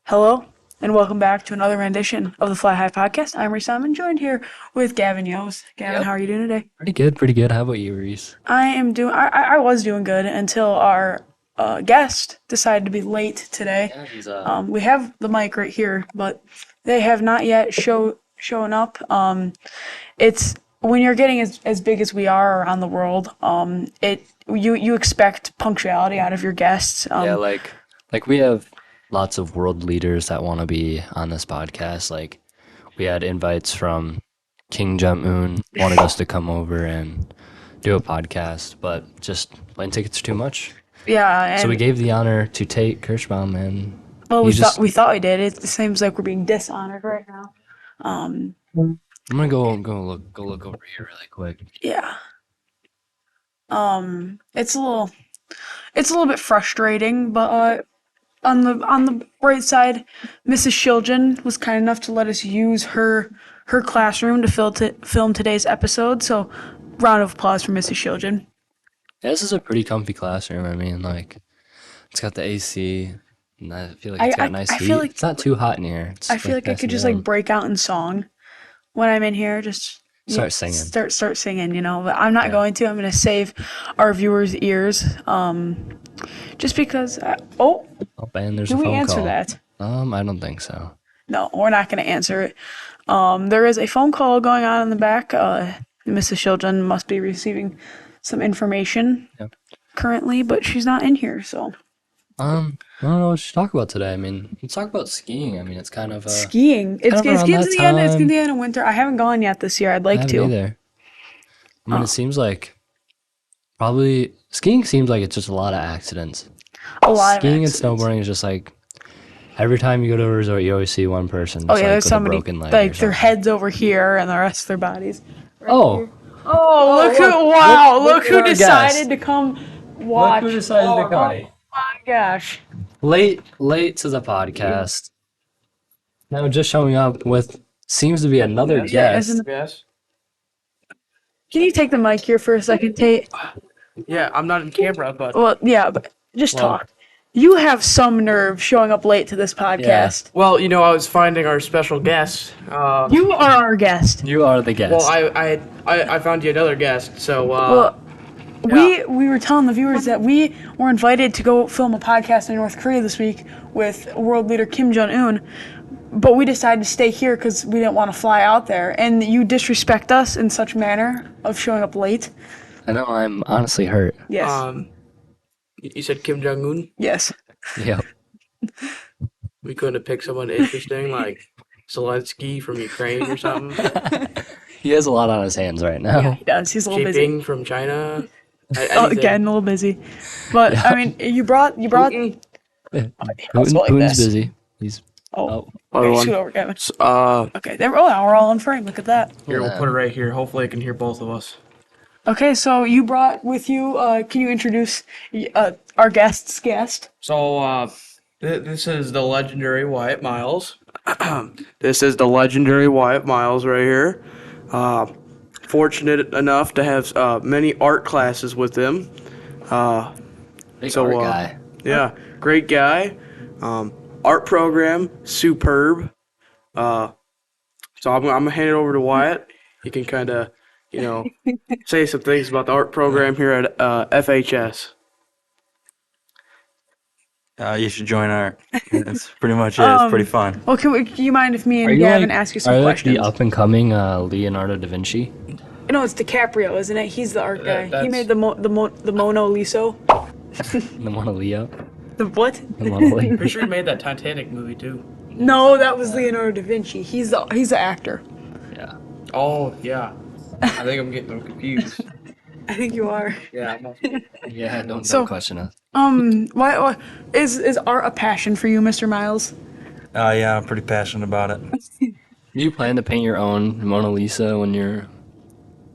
Hello, and welcome back to another rendition of the Fly High Podcast. I'm Reese Simon, joined here with Gavin Yos. Gavin, How are you doing today? Pretty good. How about you, Reese? I was doing good until our guest decided to be late today. Yeah, he's We have the mic right here, but they have not yet shown up. It's when you're getting as big as we are around the world. You expect punctuality out of your guests. like we have lots of world leaders that want to be on this podcast. Like we had invites from King Jong-un wanted us to come over and do a podcast, but just plane tickets are too much. Yeah, and So we gave the honor to Tate Kirschbaum, and well, he we thought we did. It seems like we're being dishonored right now. I'm gonna go look over here really quick. Yeah. It's a little bit frustrating, but on the bright side, Mrs. Shiljan was kind enough to let us use her classroom to film today's episode. So, round of applause for Mrs. Shiljan. Yeah, this is a pretty comfy classroom. I mean, like it's got the AC, and I feel like it's got nice heat. feel like It's not too hot in here. I feel like I nice could and just warm. like break out in song when I'm in here. Just Start singing. Start singing. But I'm not going to. I'm going to save our viewers' ears. Just because. Oh, and there's a do we phone answer call. that? I don't think so. No, we're not going to answer it. There is a phone call going on in the back. Mrs. Shiljan must be receiving some information currently, but she's not in here, so. I don't know what we should talk about today. I mean, let's talk about skiing. I mean, it's kind of Skiing. It's kind of around getting to that the end. It's time. getting to the end of winter. I haven't gone yet this year. I'd like I to. haven't either. I mean, it seems like probably skiing seems like it's just a lot of accidents. A lot Skiing of and snowboarding is just like every time you go to a resort, you always see one person. Just, Oh yeah, like, there's with somebody a broken leg or like their something. heads over here and the rest of their bodies. Oh, Oh, look who! Wow, look who decided to come watch. Look who decided to come. Oh my gosh! late to the podcast. Now just showing up with seems to be another guest. Yes. Can you take the mic here for a second, Tate? Yeah, I'm not in camera, but Well, yeah, but just Well- talk. You have some nerve showing up late to this podcast. well, I was finding our special guest. You are our guest. You are the guest. Well, I found you another guest. So Well, we were telling the viewers that we were invited to go film a podcast in North Korea this week with world leader Kim Jong-un, but we decided to stay here because we didn't want to fly out there. And you disrespect us in such manner of showing up late. I know I'm honestly hurt. Yes. you said Kim Jong Un. Yes. Yep. We couldn't have picked someone interesting like Zelensky from Ukraine or something. He has a lot on his hands right now. Yeah, he does. He's a little busy. Jinping from China. Oh, again, a little busy. But Yeah. I mean, you brought. Putin. Let's go like Putin's this. busy. He's Oh, Other okay, one. scoot over, Kevin. Uh, Okay, there. Oh, now we're all in frame. Look at that. Here, we'll put it right here. Hopefully, I can hear both of us. Okay, so you brought with you. Can you introduce our guest's guest? So, this is the legendary Wyatt Miles. This is the legendary Wyatt Miles right here. Fortunate enough to have many art classes with him. big So, art guy. Yeah, great guy. Art program, superb. So I'm gonna hand it over to Wyatt. He can kind of, say some things about the art program here at FHS. You should join art. That's pretty much it. It's pretty fun. Well, can you mind if me Are and you Gavin like, ask you some are you like questions? the up and coming Leonardo da Vinci? No, it's DiCaprio, isn't it? He's the art guy. He that's- made the Mona Lisa. The Mona Leo? The what? The Mona Leo? Pretty sure he made that Titanic movie too. No, that was Leonardo da Vinci. He's the actor. Yeah. Oh yeah, I think I'm getting them confused. I think you are. Yeah, Yeah, don't question us. Why is art a passion for you, Mr. Miles? Yeah, I'm pretty passionate about it. Do you plan to paint your own Mona Lisa when you're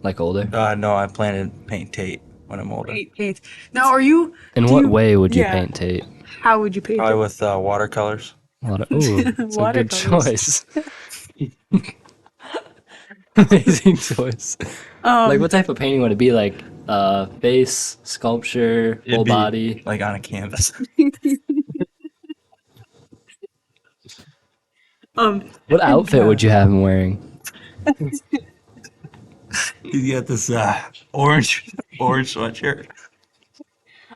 like older? No, I plan to paint Tate when I'm older. Paint. Now, are you? In do what you- way would you yeah. paint Tate? How would you paint Probably it? with watercolors. Ooh, it's a good Watercolors. choice. Amazing choice. Like, what type of painting would it be? Like, face, sculpture, It'd whole be body? like on a canvas. What outfit would you have him wearing? He's got this orange sweatshirt.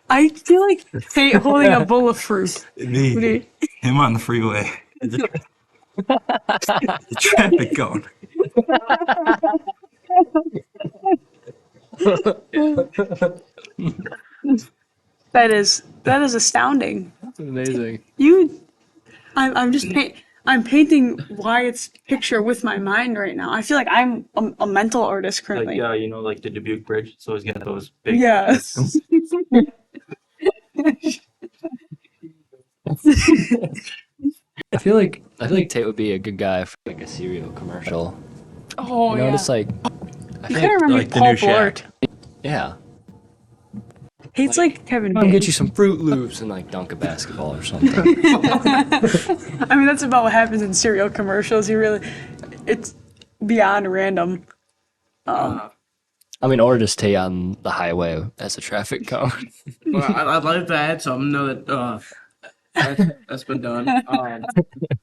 I feel like Tate holding a bowl of fruit. Me, him on the freeway. The traffic cone. That is astounding. That's amazing. I'm painting Wyatt's picture with my mind right now. I feel like I'm a mental artist currently. Like you know, like the Dubuque Bridge. So he's got those big. Yes. I feel like Tate would be a good guy for like a cereal commercial. Oh You know, yeah. just like I You feel kind of remind me like of the Paul new Shaq. Blart. yeah. Tate's like Kevin Come get Bacon. you some Fruit Loops and like dunk a basketball or something. I mean, that's about what happens in cereal commercials. It's beyond random. I mean, or just Tate on the highway as a traffic cone. Well, I'd like to add something. Know that that's been done.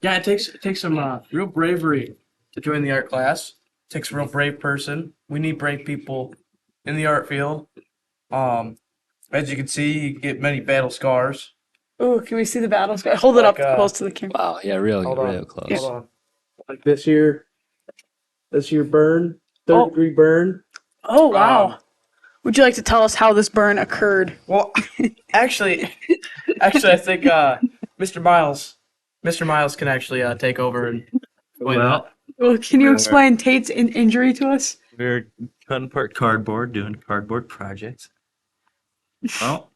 Yeah, it takes some real bravery to join the art class. It takes a real brave person. We need brave people in the art field. As you can see, you get many battle scars. Ooh, can we see the battle scar? Hold it up Like, close to the camera. Wow, yeah, real Hold on. close. Hold on. Like this here burn, third Oh. degree burn. Oh wow. Would you like to tell us how this burn occurred? Well, actually, I think Mr. Miles can actually take over and explain Well, that. Well, can you explain Tate's injury to us? we're cutting apart cardboard, doing cardboard projects. Well,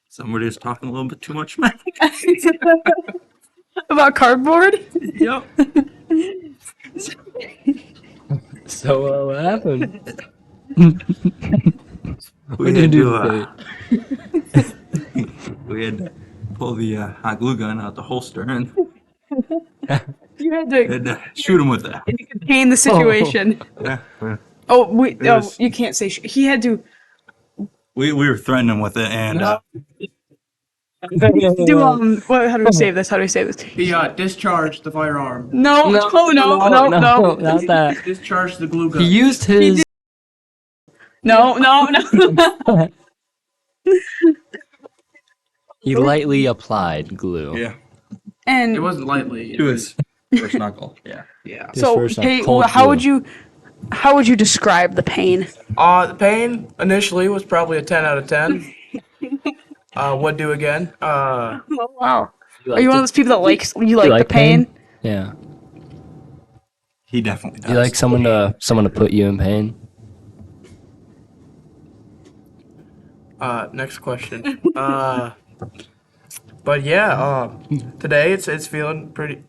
somebody was talking a little bit too much smack. About cardboard? Yep. So what happened? We did had you to we had to pull the hot glue gun out the holster and You had to had to shoot him with that. contain the situation. Yeah. You can't say he had to We were threatening him with it, and do how do we save this? How do we save this? He discharged the firearm. No, no, not that. Discharged the glue gun. He used his. no. He lightly applied glue. yeah, And It wasn't lightly. to his first knuckle. Yeah. Yeah. His so, first time, Tate, cold how glue. would you describe the pain? The pain initially was probably a 10 out of 10. Would do again. Wow. You Are you one of those people that likes you like the like pain? pain? Yeah. He definitely does. You like someone to put you in pain? Next question. But yeah, today it's feeling pretty.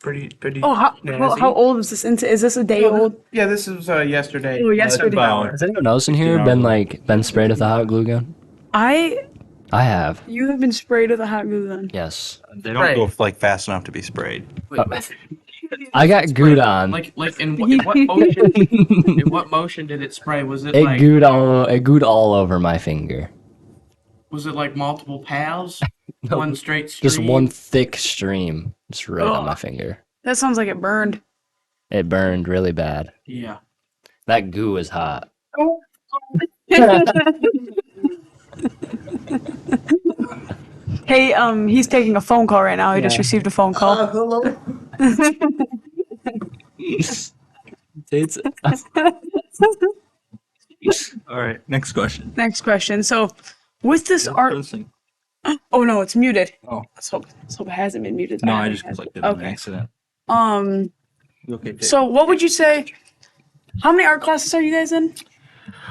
Oh, how nasty. old is this? Is this a day old? Yeah, this is yesterday. Oh, yesterday. Has anyone else in here been sprayed with a hot glue gun? I have. You have been sprayed with a hot glue gun. Yes. They don't Right. go like fast enough to be sprayed. I got gooed on. Like in what motion? In what motion did it spray? Was it It like gooed all over my finger. was it like multiple paths? One straight stream? Just one thick stream, just right on my Ugh. finger. That sounds like it burned. It burned really bad. Yeah. That goo is hot. Hey, he's taking a phone call right now. He just received a phone call. Hello. It's All right, next question. Next question. So, with this art, oh no, it's muted. Oh. Let's hope it hasn't been muted. No, I just clicked it on Okay. accident. Okay. Dave. So what would you say? How many art classes are you guys in?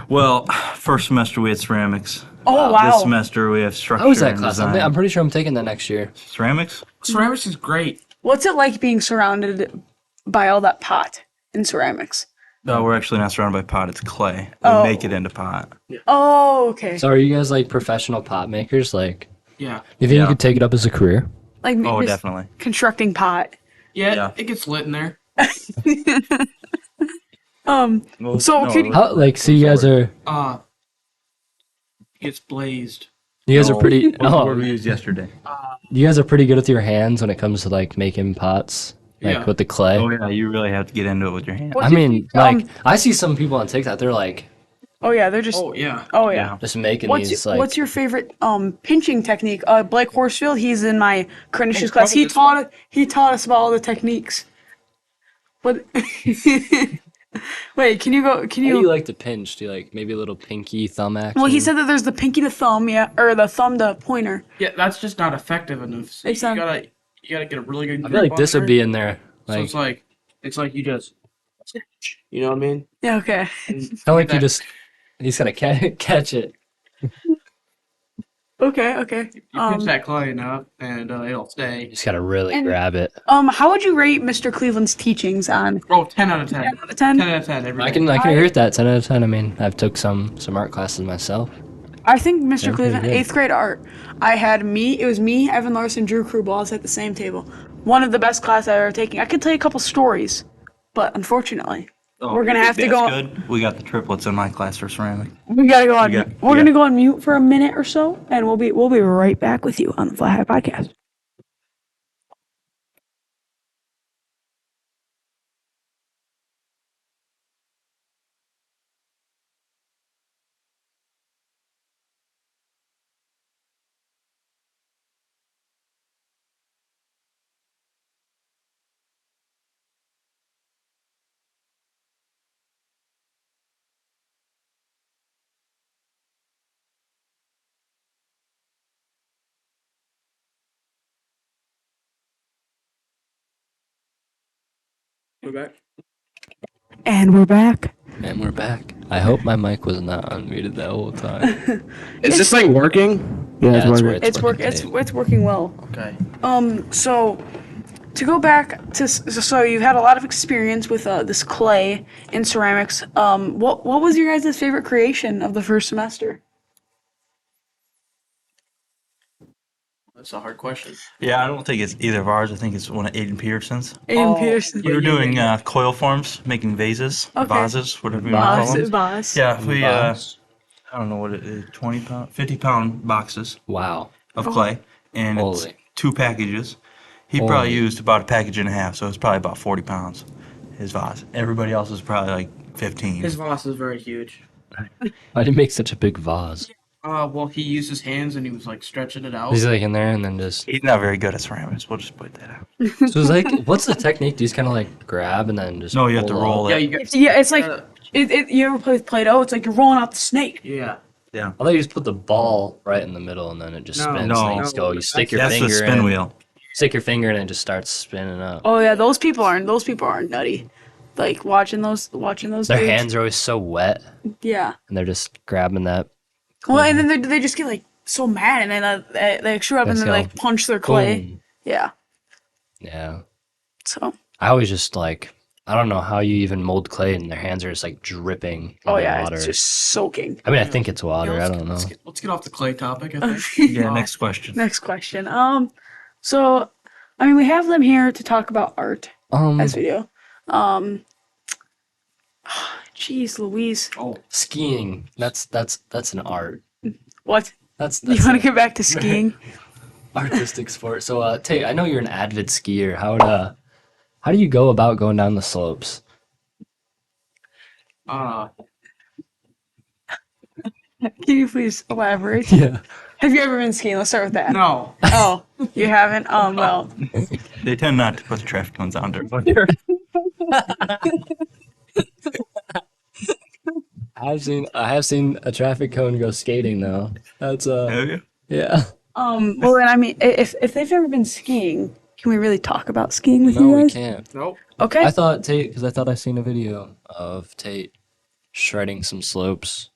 Well, first semester we had ceramics. Oh wow. This semester we have structure How was that and class? design. I'm pretty sure I'm taking that next year. Ceramics? Ceramics is great. What's it like being surrounded by all that pot in ceramics? No, we're actually not surrounded by pot. It's clay. We Oh. make it into pot. Oh, okay. So are you guys like professional pot makers? Like, Yeah. you think Yeah. you could take it up as a career? Like Oh, just definitely. constructing pot. Yeah. Yeah. It gets lit in there. Well, So could you- How, like, so you guys are It gets blazed. pretty. What Oh, we used yesterday. you guys are pretty good with your hands when it comes to like making pots. like Yeah. with the clay. Oh yeah, you really have to get into it with your hands. What- I mean, Um, like I see some people on TikTok. They're like Oh yeah, they're just. Oh yeah. Oh yeah. just making What's these your, like. what's your favorite pinching technique? Blake Horsfield, he's in my current issues class. probably this He taught us about all the techniques. What? Wait, can you go? Can How do you you? like to pinch? Do you like maybe a little pinky thumb action? Well, he said that there's the pinky to thumb, yeah, or the thumb to pointer. Yeah, that's just not effective enough. So It's not- you gotta get a really good I grip feel like on this would there. be in there. So Like it's like you just, you know what I mean? Yeah. Okay. kind of like you that- just. He's gotta catch it. Okay. Okay. You pinch that clay enough, and it'll You stay. just gotta really And- grab it. How would you rate Mr. Cleveland's teachings on Oh, 10 out of 10. 10 out of 10? 10 out of 10 every I day. can agree with that. 10 out of 10. I mean, I've took some art classes myself. I think Mr. Yeah, Cleveland, pretty good. 8th grade art. It was me, Evan Larson, Drew Krubals at the same table. One of the best classes I've ever taken. I could tell you a couple stories, but unfortunately, we're gonna have to That's go. good. We got the triplets in my class for ceramic. We gotta go on. got- We're yeah. gonna go on mute for a minute or so, and we'll be right back with you on the Fly High Podcast. We're back. And we're back. And we're back. I hope my mic was not unmuted that whole time. Is this thing working? Yeah, Yeah, it's working. It's working well. Okay. So to go back to so you've had a lot of experience with this clay in ceramics. What was your guys' favorite creation of the first semester? That's a hard question. Yeah, I don't think it's either of ours. I think it's one of Aiden Peterson's. Aiden Peterson. We were doing coil forms, making vases, Okay. vases, whatever you want to call them. Boss. Yeah, we Box. I don't know what it is, 20-pound, 50-pound boxes Wow. of clay, and it's Holy. 2 packages. He Holy. probably used about a package and a half, so it's probably about 40 pounds. His vase. Everybody else is probably like 15. His vase is very huge. Why did he make such a big vase? Well, he used his hands and he was like stretching it out. He's like in there and then just. He's not very good at ceramics. We'll just put that out. So it's like, what's the technique? Do you just kind of like grab and then just. No, you have to pull roll up? Yeah, it. you got. Yeah, it's like you ever play with Play-Doh? It's like you're rolling out the snake. Yeah. I thought you just put the ball right in the middle and then it just No. spins. No. And you just go. You stick your That's the finger spin in. wheel. Stick your finger in and it just starts spinning up. Oh yeah, those people aren't nutty. Like watching those Their dudes. hands are always so wet Yeah. and they're just grabbing that. Well, and then they just get like so mad, and then they screw up, and Let's then go. like punch their clay. Boom. Yeah. Yeah. So. I always just like, I don't know how you even mold clay and their hands are just like dripping Oh in yeah, water. it's just soaking. I mean, I think it's water. Yeah, I don't know. Let's get off the clay topic. I think. Yeah, next question. Next question. So, I mean, we have them here to talk about art as video. Jeez, Louise. Oh, Skiing. That's an art. What? That's You want to an get back to skiing? artistic sport. So, Tate, I know you're an avid skier. How do you go about going down the slopes? Can you please elaborate? Yeah. Have you ever been skiing? Let's start with that. no. Oh, you haven't? Well, They tend not to put the traffic cones on there. I have seen a traffic cone go skating though. That's Have you? yeah. well then, I mean, if they've never been skiing, can we really talk about skiing with No, you we guys? can't. Nope. Okay. I thought Tate, because I thought I seen a video of Tate shredding some slopes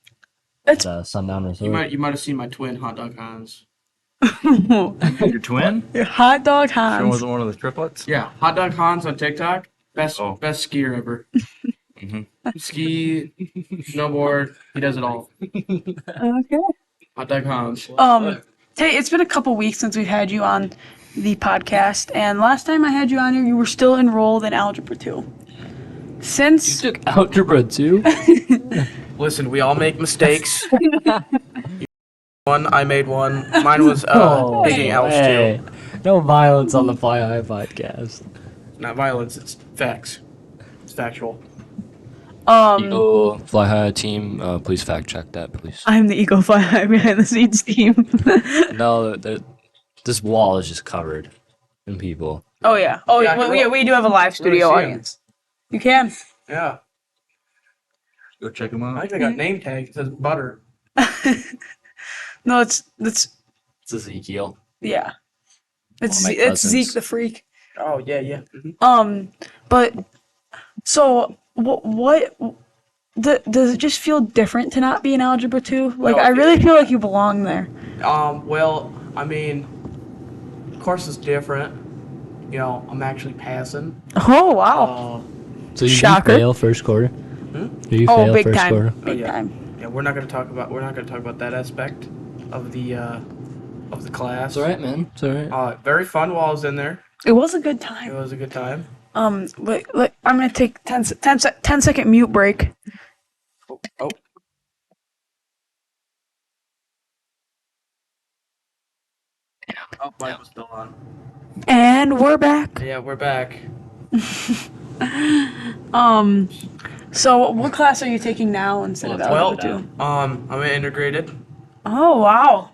That's- at Sundown Resort. You might have seen my twin hot dog Hans. Your twin? Hot dog Sure Hans. wasn't one of the triplets? Yeah, hot dog Hans on TikTok. Best skier ever. Mhm. Ski, snowboard, he does it all. Okay. Hot dog Hans. Tate, it's been a couple weeks since we've had you on the podcast, and last time I had you on here, you were still enrolled in Algebra 2. Since took algebra too. Listen, we all make mistakes. I made one. Mine was taking L's too. No violence on the Fly High podcast. not violence. It's facts. It's factual. Eagle Fly High team, please fact check that, please. I'm the Eagle Fly High behind the scenes team. No, this wall is just covered in people. Oh yeah. Oh Yeah, I well, can yeah. We do have a live studio see 'em. audience. You can. Yeah. Go check them I out. think they got name tag. It says butter. No, it's It's Ezekiel. yeah. It's One of my It's Zeke cousins. the freak. Oh yeah, yeah. Mhm. But so what does it just feel different to not be in algebra 2? Like No, I really feel like you belong there. Well, I mean, of course it's different. You know, I'm actually passing. Oh wow. So did Shocker. you fail first quarter? Did you Oh, fail big first time. quarter? Big yeah. time. Yeah, we're not gonna talk about that aspect of the class. It's alright, man. It's alright. Very fun while I was in there. It was a good It time. was a good time. Like I'm gonna take 10-second mute break. Oh. Oh, mine was still on. And we're back. Yeah, we're back. So what class are you taking now instead of Well, algebra 2? I'm integrated. Oh wow.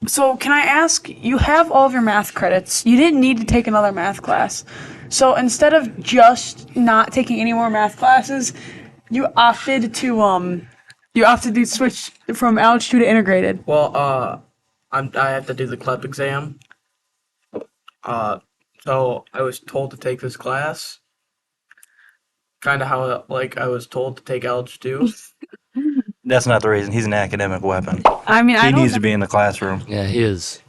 So can I ask, you have all of your math credits. You didn't need to take another math class. So instead of just not taking any more math classes, you opted to switch from Algebra 2 to integrated. Well, I have to do the CLEP exam. So I was told to take this class. Kind of how like I was told to take Algebra 2. That's not the reason. He's an academic weapon. I mean, I He don't needs know. to be in the classroom. Yeah, he is.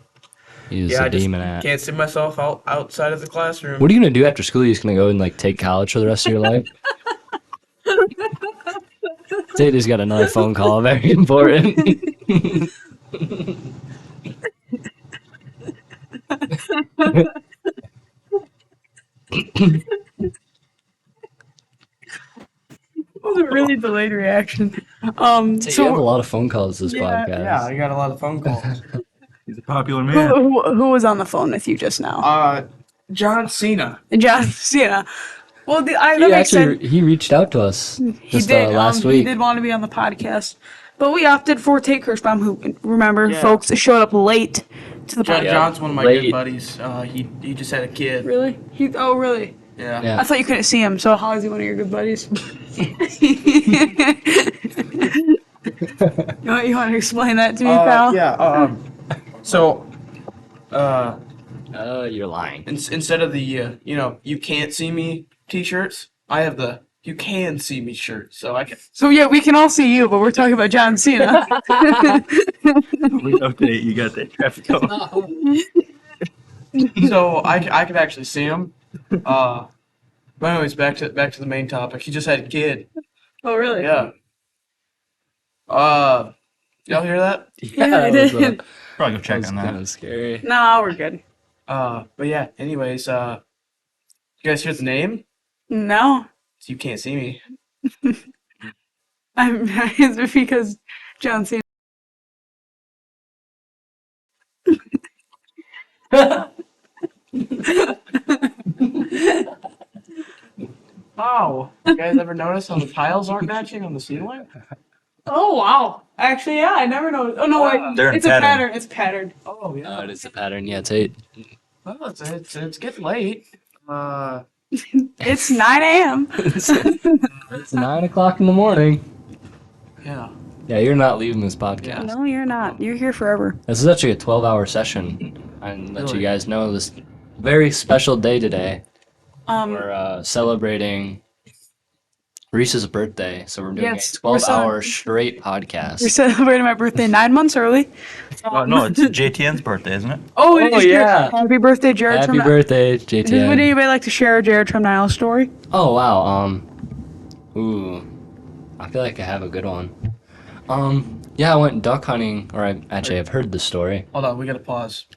He is Yeah, a I just demon at. can't see myself outside of the classroom. What are you gonna do after school? You're just gonna go and like take college for the rest of your life? Tate's got another phone call, very important. That was a really delayed reaction. Tate, you have a So lot of phone calls this podcast. Yeah, I got a lot of phone calls. He's a popular man. who was on the phone with you just now? John Cena. John Cena. Well, that He makes sense. actually he reached out to us He just did. last He week. did want to be on the podcast, but we opted for Tate Kirschbaum, who, remember, Yeah. folks, showed up late to the podcast. John's one of my Late. good buddies. He just had a kid. Really? Oh, really? Yeah. Yeah. I thought you couldn't see him. So how is he one of your good buddies? You want to explain that to me, pal? Yeah. So, You're lying. instead of the you can't see me T-shirts, I have the you can see me shirt. So I can. So yeah, we can all see you, but we're talking about John Cena. We update. You got that traffic cone. So I could actually see him. But anyways, back to the main topic. He just had a kid. Oh, really? Yeah. Y'all hear that? Yeah, I that was, did. Probably go check was on kind that. of scary. No, we're good. But yeah. Anyways, you guys hear the name? No, So you can't see me. it's because John Cena. Oh, you guys ever notice how the tiles aren't matching on the ceiling? Oh wow! Actually, yeah, I never noticed. Oh no, wait, They're in it's a pattern. pattern. It's patterned. Oh yeah. Oh, it is a pattern. Yeah, Tate. Well, it's getting late. It's 9 a.m. It's 9 o'clock in the morning. Yeah. Yeah, you're not leaving this podcast. Yeah. No, you're not. You're here forever. This is actually a 12-hour session. And let you Really? guys know this very special day today. Um, We're celebrating Reese's birthday, so we're doing Yes, a we're 12-hour straight podcast. we're celebrating my birthday 9 months early. No, it's JTN's birthday, isn't it? Oh, it Oh, is yeah. Happy birthday, Jared. Happy from birthday, Would JTN. anybody like to share a Jared from Niles story? Oh wow. Ooh, I feel like I have a good one. Yeah, I went duck hunting, or I've heard the story. Hold on, we gotta pause.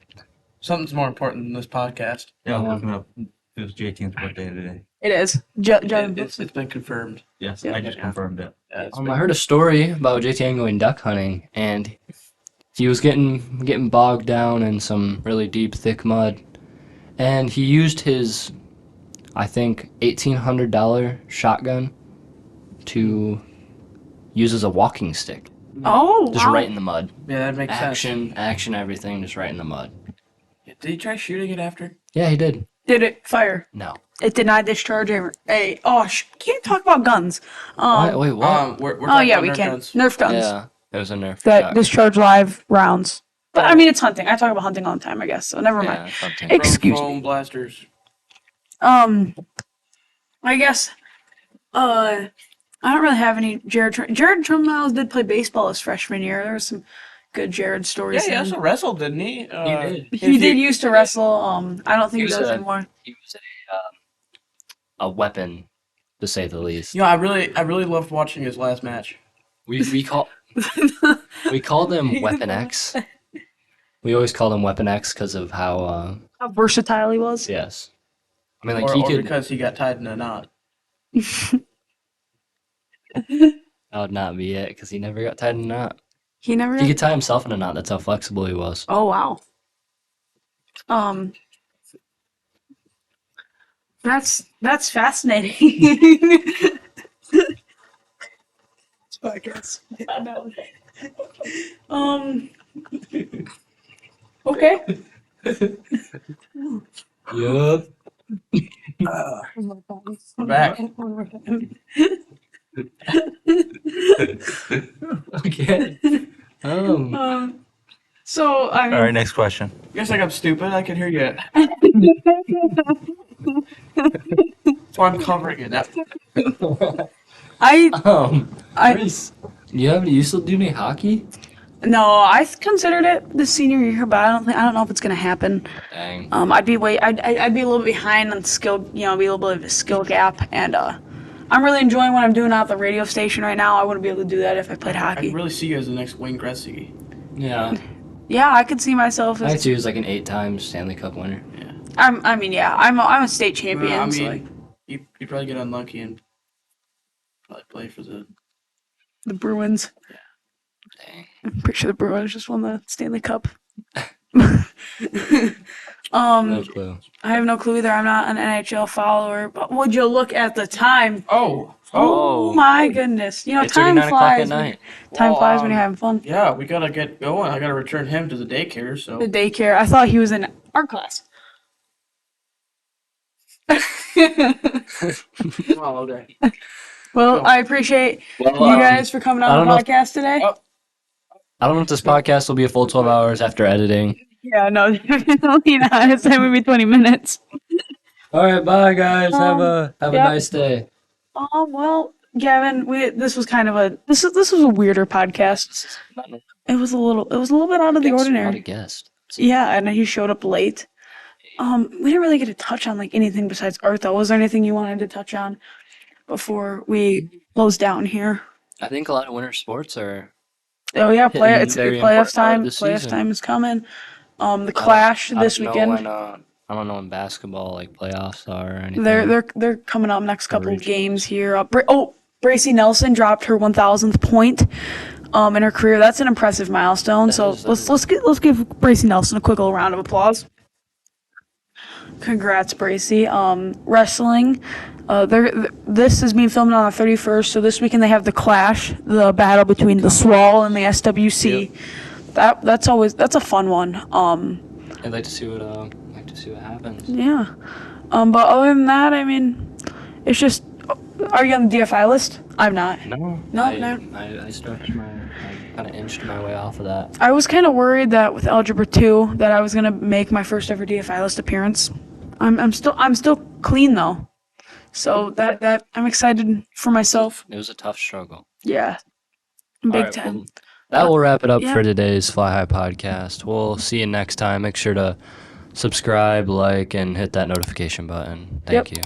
Something's more important than this podcast. Yeah, I'm looking up. It was JTN's birthday today. It is. It's been confirmed. Yes, Yeah. I just confirmed it. Yeah, it's I been- heard a story about JTN going duck hunting, and he was getting bogged down in some really deep, thick mud, and he used his I think, $1,800 shotgun to use as a walking stick. Oh, Just wow. right in the mud. Yeah, that makes sense. Action, everything, just right in the mud. Did he try shooting it after? Yeah, he did. Did it fire? No. It did not discharge can't talk about guns. Wait, what? We're Oh talking yeah, about we Nerf can. guns. Nerf guns Yeah, it was a Nerf that shotgun. discharge live rounds. But I mean, it's hunting. I talk about hunting all the time, I guess. So never mind. Yeah, something. Excuse Foam me. blasters. I guess. I don't really have any Jared. Jared Trummiles did play baseball his freshman year. There was some good Jared Yeah, stories. he there. also wrestled, didn't he? did. He did used to wrestle. I don't think he was does a- anymore. He was a weapon, to say the least. You know, I really loved watching his last match. We called him Weapon X. We always called him Weapon X because of how How versatile he was. yes. I mean, like Or, he or could. because he got tied in a knot. That would not be it because he never got tied in a knot. He never. He could tie himself in a knot. That's how flexible he was. Oh wow. That's fascinating. So I guess. No. Okay. Yup. We're back. Okay. So I mean, All right, next question. You guys think I'm stupid? I can hear you. That's why I'm covering it. I Reese, you still do any hockey? no, I considered it this senior year, but I don't know if it's gonna happen. Dang. I'd be a little behind on skill, be a little bit of a skill gap, and I'm really enjoying what I'm doing out at the radio station right now. I wouldn't be able to do that if I played I hockey. can really see you as the next Wayne Gretzky. Yeah. Yeah, I could see myself I as. too was like an 8-time Stanley Cup winner. I'm a state champion. I so, mean, like, you probably get unlucky and probably play for the. the Bruins. Dang. I'm pretty sure the Bruins just won the Stanley Cup. No clue. I have no clue either. I'm not an NHL follower. But would you look at the time? Oh. Oh my goodness! You know, It's time 9 o'clock flies. at night. Time Well, flies when you're having fun. Yeah, we gotta get going. I gotta return him to the daycare. So. The daycare. I thought he was in art class. Well, okay. Well, I appreciate you guys for coming I on don't the know if- podcast today. Oh. I don't know if this podcast will be a full 12 hours after editing. Yeah, no, definitely not. It's going to be 20 minutes. All right, bye guys. Have a yep. nice day. Well, Gavin, this was kind of this was a weirder podcast. It was a little bit out of the What a ordinary. guest. Yeah, and he showed up late. We didn't really get to touch on like anything besides art though. Was there anything you wanted to touch on before we close down here? I think a lot of winter sports are. Oh yeah, Hitting it's very playoffs important part of time. the Playoffs season. time is coming. The Clash this weekend. I don't know when basketball like playoffs are or anything. They're coming up next couple of regionals. games here. Bracy Nelson dropped her 1,000th point in her career. That's an impressive milestone. So let's give Bracy Nelson a quick little round of applause. Congrats, Bracy. Wrestling. This is being filmed on the 31st. So this weekend they have the Clash, the battle between the Swall and the SWC. That's a fun one. I'd like to see what happens. Yeah. But other than that, I mean, it's just. Are you on the DFI list? I'm not. No. No. I kind of inched my way off of that. I was kind of worried that with Algebra 2 that I was gonna make my first ever DFI list appearance. I'm still clean though, so that I'm excited for myself. It was a tough struggle. Yeah. Big All right, time. well, that will wrap it up Yeah. for today's Fly High podcast. We'll see you next time. Make sure to subscribe, like, and hit that notification button. Thank you.